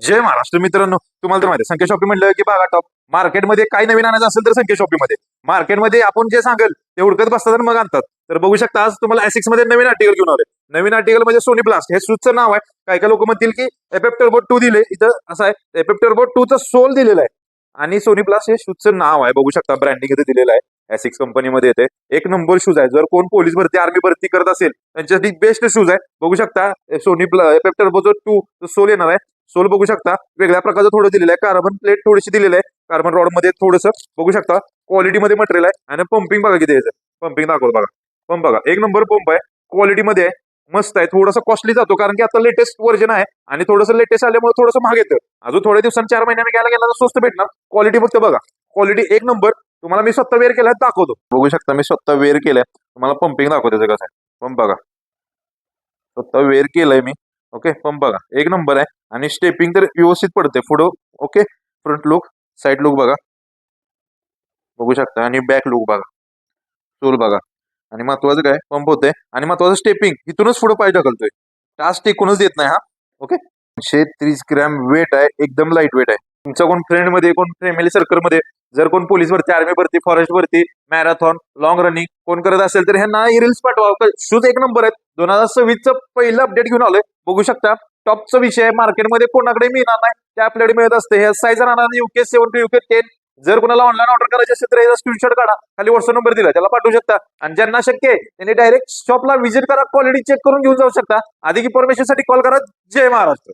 जय महाराष्ट्र मित्रांनो, तुम्हाला तर माहिती आहे संकेत शॉपी म्हणलं की बघा टॉप. मार्केटमध्ये काही नवीन आणायचं असेल तर संकेत शॉपीमध्ये. मार्केटमध्ये आपण जे सांगेल ते हुडकत बसतात आणि मग आणतात. तर बघू शकता आज तुम्हाला एसिक्स मध्ये नवीन आर्टिकल घेऊन आले. नवीन आर्टिकल म्हणजे सोनी ब्लास्ट हे शूजचं नाव आहे. काही काही लोक म्हणतील की एफएफ टर्बो 2 दिले, इथं असं आहे एफएफ टर्बो 2 चं सोल दिलेलं आहे आणि सोनी ब्लास्ट हे शूजचं नाव आहे. बघू शकता ब्रँडिंग इथे दिलेलं आहे. एसिक्स कंपनीमध्ये येते. एक नंबर शूज आहे. जर कोण पोलीस भरती आर्मी भरती करत असेल त्यांच्यासाठी बेस्ट शूज आहे. बघू शकता सोनी एफएफ टर्बो 2 सोल येणार आहे. सोल बघू शकता वेगळ्या प्रकारचं थोडं दिलेलं आहे. कार्बन प्लेट थोडीशी दिलेलं आहे. कार्बन रॉड मध्ये थोडंसं बघू शकता क्वालिटीमध्ये मटेरियल आहे आणि पंपिंग बघा किती यायचं. पंपिंग दाखवतो बघा. पंप बघा एक नंबर पंप आहे. क्वालिटीमध्ये आहे. मस्त आहे. थोडासा कॉस्टली जातो कारण की आता लेटेस्ट व्हर्जन आहे आणि थोडंसं लेटेस्ट आल्यामुळे थोडंसं महाग येतं. अजून थोड्या दिवसांनी 4 महिन्यांनी घ्यायला गेला तर स्वस्त भेटणार. क्वालिटी फक्त बघा. क्वालिटी एक नंबर. तुम्हाला मी स्वतः वेअर केलाय दाखवतो. बघू शकता मी स्वतः वेअर केलाय. तुम्हाला पंपिंग दाखवतो त्याचं कसं आहे. पंप बघा. स्वतः वेअर केलंय मी. ओके पंप बघा एक नंबर आहे आणि स्टेपिंग तर व्यवस्थित पडते पुढं. Okay front look side look बघा बघू शकता आणि बॅक लुक बघा. सोल बघा आणि महत्वाचं काय पंप होते आणि महत्वाचं स्टेपिंग इथूनच पुढे पाय ढकलतोय. टास्क टेकूनच देत नाही हा. ओके 130 ग्रॅम वेट आहे. एकदम लाईट वेट आहे. तुमच्या कोण फ्रेंड मध्ये कोण फॅमिली सर्कल मध्ये जर कोण पोलीस भरती आर्मी भरती फॉरेस्ट भरती मॅरेथॉन लॉंग रनिंग कोण करत असेल तर ह्यांना रील्स पाठवा. शूज एक नंबर आहेत. 2026 पहिलं अपडेट घेऊन आलोय. बघू शकता टॉपचा विषय मार्केटमध्ये कोणाकडे मिळणार नाही ते आपल्याकडे मिळत असते. हे साईज राहणार युके 7 टू युके 10. जर कोणाला ऑनलाईन ऑर्डर करायची असेल तर याचा स्क्रीनशॉट काढा. खाली व्हॉट्सअप नंबर दिला त्याला पाठवू शकता आणि ज्यांना शक्य आहे त्यांनी डायरेक्ट शॉपला व्हिजिट करा. क्वालिटी चेक करून घेऊन जाऊ शकता. अधिक इन्फॉर्मेशन साठी कॉल करा. जय महाराष्ट्र.